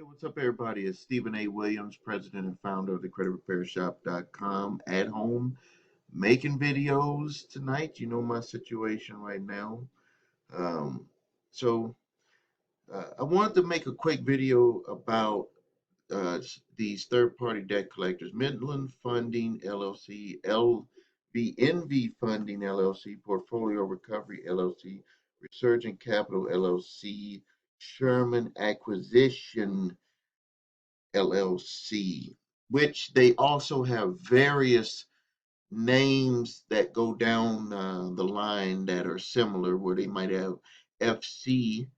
Hey, what's up, everybody? It's Stephen A. Williams, president and founder of the creditrepairshop.com, at home making videos tonight. You know my situation right now. Um, so I wanted to make a quick video about these third-party debt collectors: Midland Funding LLC, LVNV Funding LLC, Portfolio Recovery LLC, Resurgent Capital LLC, Sherman Acquisition LLC, which they also have various names that go down the line that are similar, where they might have FC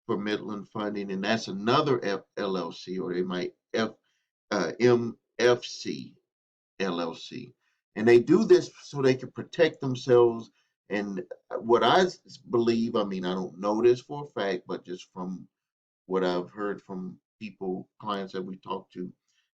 for Midland Funding, and that's another LLC, or they might MFC LLC. And they do this so they can protect themselves. And what I believe, I mean, I don't know this for a fact, but just from what I've heard from people, clients that we talked to,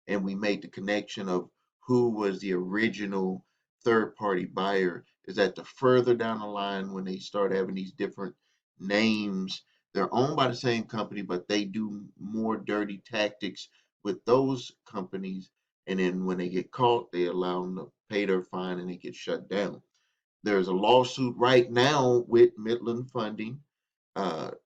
and we made the connection of who was the original third party buyer, is that the further down the line, when they start having these different names, they're owned by the same company, but they do more dirty tactics with those companies. And then when they get caught, they allow them to pay their fine and they get shut down. There's a lawsuit right now with Midland Funding.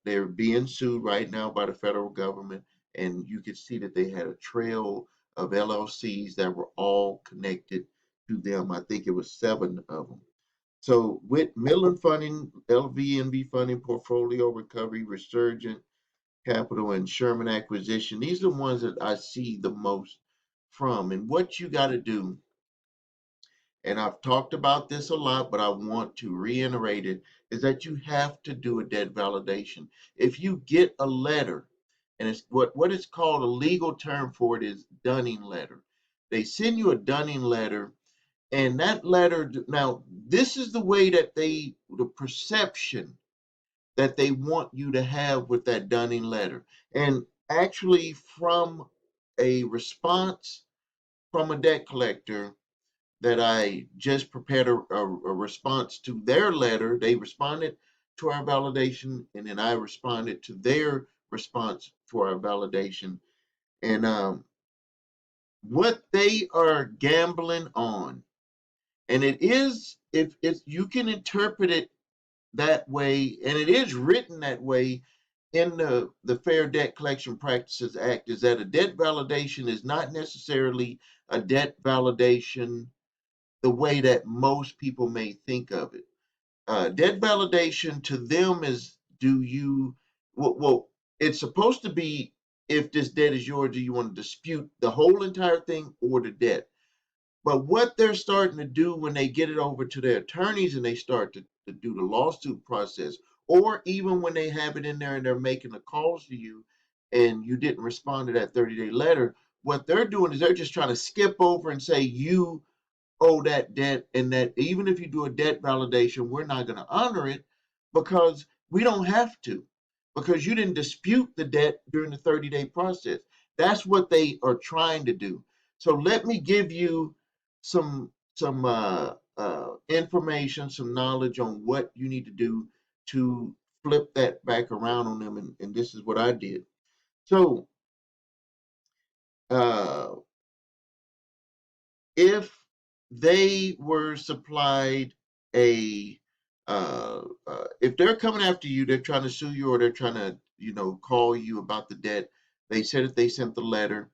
They're being sued right now by the federal government, and you could see that they had a trail of LLCs that were all connected to them. I think it was seven of them. So with Midland Funding, LVNB Funding, Portfolio Recovery, Resurgent Capital, and Sherman Acquisition, these are the ones that I see the most from. And what you got to do, and I've talked about this a lot, but I want to reiterate it, is that you have to do a debt validation. If you get a letter, and it's what it's called, a legal term for it is Dunning letter. They send you a Dunning letter, and that letter, now this is the way that the perception that they want you to have with that Dunning letter. And actually, from a response from a debt collector, that I just prepared a response to their letter. They responded to our validation, and then I responded to their response for our validation. And what they are gambling on, and it is, if you can interpret it that way, and it is written that way in the Fair Debt Collection Practices Act, is that a debt validation is not necessarily a debt validation the way that most people may think of it. Debt validation to them is, well, it's supposed to be, if this debt is yours, do you want to dispute the whole entire thing or the debt? But what they're starting to do when they get it over to their attorneys and they start to do the lawsuit process, or even when they have it in there and they're making the calls to you and you didn't respond to that 30-day letter, what they're doing is they're just trying to skip over and say you owe that debt, and that even if you do a debt validation, we're not going to honor it because we don't have to, because you didn't dispute the debt during the 30-day process. That's what they are trying to do. So let me give you some information, some knowledge on what you need to do to flip that back around on them, and this is what I did. So uh, if they were supplied a if they're coming after you, they're trying to sue you, or they're trying to, call you about the debt. They said if they sent the letter,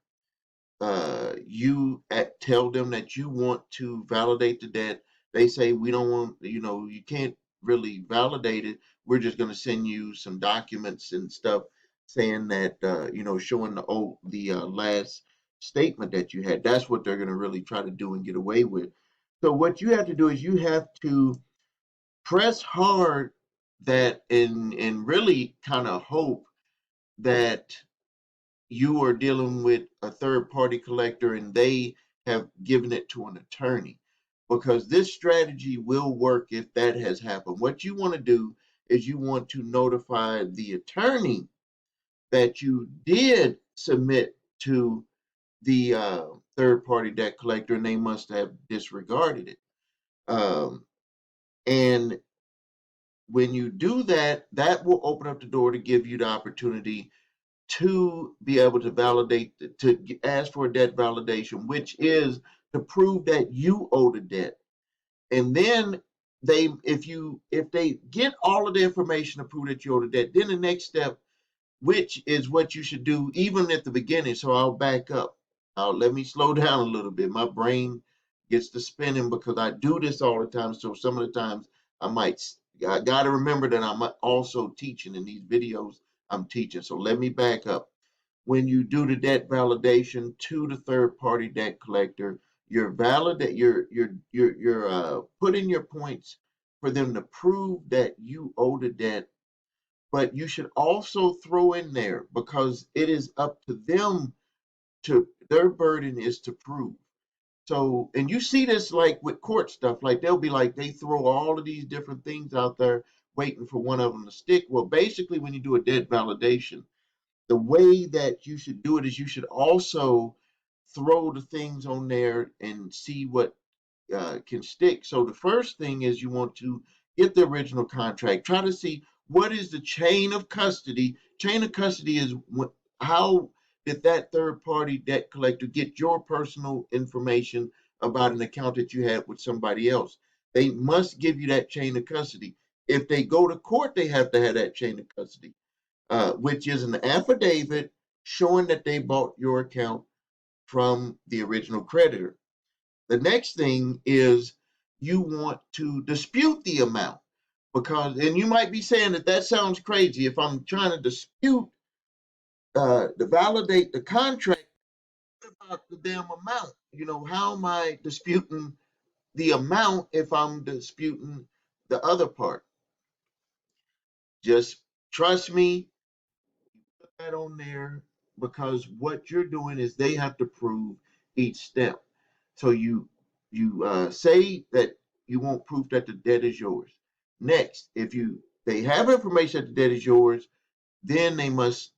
tell them that you want to validate the debt. They say we don't want, you can't really validate it. We're just going to send you some documents and stuff saying that, showing the last statement that you had. That's what they're going to really try to do and get away with. So what you have to do is you have to press hard, that and really kind of hope that you are dealing with a third party collector and they have given it to an attorney, because this strategy will work if that has happened. What you want to do is you want to notify the attorney that you did submit to the third party debt collector and they must have disregarded it. And when you do that, that will open up the door to give you the opportunity to be able to validate, to ask for a debt validation, which is to prove that you owe the debt. And then if they get all of the information to prove that you owe the debt, then the next step, which is what you should do even at the beginning. So I'll back up. Let me slow down a little bit. My brain gets to spinning because I do this all the time. So some of the times I got to remember that I'm also teaching in these videos. I'm teaching. So let me back up. When you do the debt validation to the third party debt collector, you're putting your points for them to prove that you owe the debt, but you should also throw in there, because it is up to them, to their burden is to prove. So, and you see this like with court stuff, like they'll be like, they throw all of these different things out there waiting for one of them to stick. Well, basically, when you do a debt validation, the way that you should do it is you should also throw the things on there and see what can stick. So the first thing is you want to get the original contract. Try to see what is the chain of custody. Chain of custody is how did that third party debt collector get your personal information about an account that you had with somebody else. They must give you that chain of custody. If they go to court, they have to have that chain of custody, which is an affidavit showing that they bought your account from the original creditor. The next thing is you want to dispute the amount, because, and you might be saying that sounds crazy. If I'm trying to dispute, to validate the contract, what about the damn amount? How am I disputing the amount if I'm disputing the other part? Just trust me, put that on there, because what you're doing is they have to prove each step. So you say that you want proof that the debt is yours. Next, if they have information that the debt is yours, then they must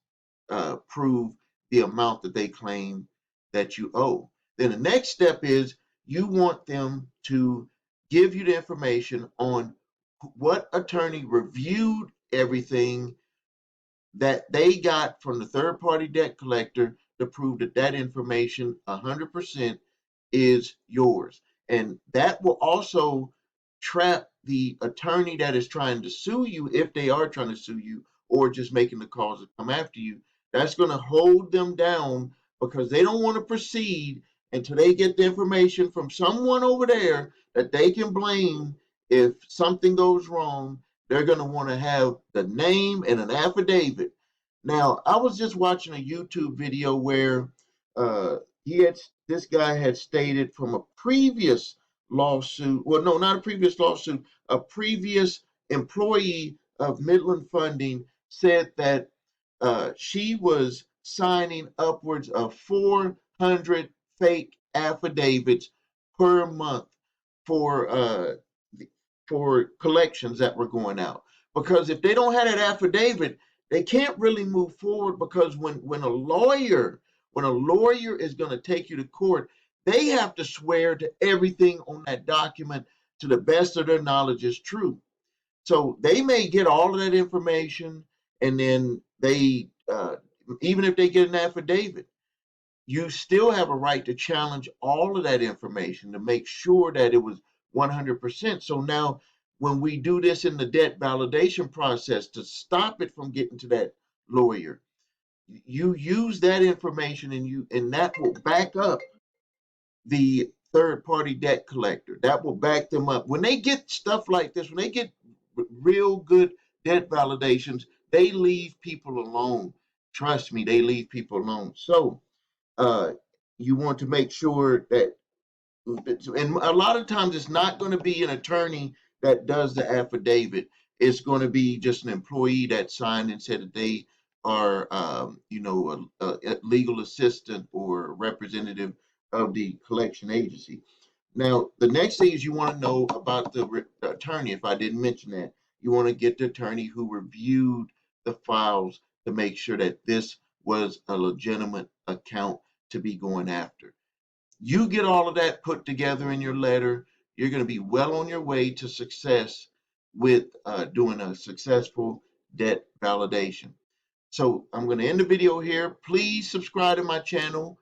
prove the amount that they claim that you owe. Then the next step is you want them to give you the information on what attorney reviewed everything that they got from the third party debt collector to prove that that information 100% is yours. And that will also trap the attorney that is trying to sue you, if they are trying to sue you or just making the calls to come after you. That's going to hold them down, because they don't want to proceed until they get the information from someone over there that they can blame if something goes wrong. They're going to want to have the name and an affidavit. Now, I was just watching a YouTube video where uh, this guy had stated from a previous lawsuit. Well, no, not a previous lawsuit. A previous employee of Midland Funding said that she was signing upwards of 400 fake affidavits per month for collections that were going out. Because if they don't have that affidavit, they can't really move forward, because when a lawyer is going to take you to court, they have to swear to everything on that document to the best of their knowledge is true. So they may get all of that information, and then even if they get an affidavit, you still have a right to challenge all of that information to make sure that it was 100%. So now, when we do this in the debt validation process to stop it from getting to that lawyer, you use that information, and that will back up the third party debt collector. That will back them up. When they get stuff like this, when they get real good debt validations, they leave people alone. Trust me, they leave people alone. So uh, you want to make sure that, and a lot of times it's not going to be an attorney that does the affidavit. It's going to be just an employee that signed and said that they are, a legal assistant or representative of the collection agency. Now, the next thing is you want to know about the attorney. If I didn't mention that, you want to get the attorney who reviewed the files to make sure that this was a legitimate account to be going after. You get all of that put together in your letter, you're going to be well on your way to success with doing a successful debt validation. So I'm going to end the video here. Please subscribe to my channel.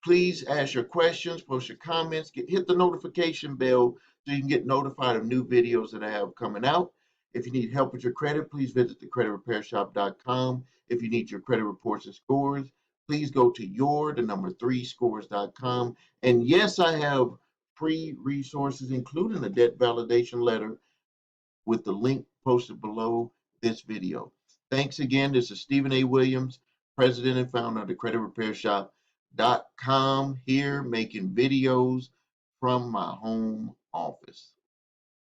Please ask your questions, post your comments, hit the notification bell so you can get notified of new videos that I have coming out. If you need help with your credit, please visit thecreditrepairshop.com. If you need your credit reports and scores, please go to the3scores.com. And yes, I have free resources, including a debt validation letter with the link posted below this video. Thanks again. This is Stephen A. Williams, President and founder of the CreditRepairShop.com, here making videos from my home office.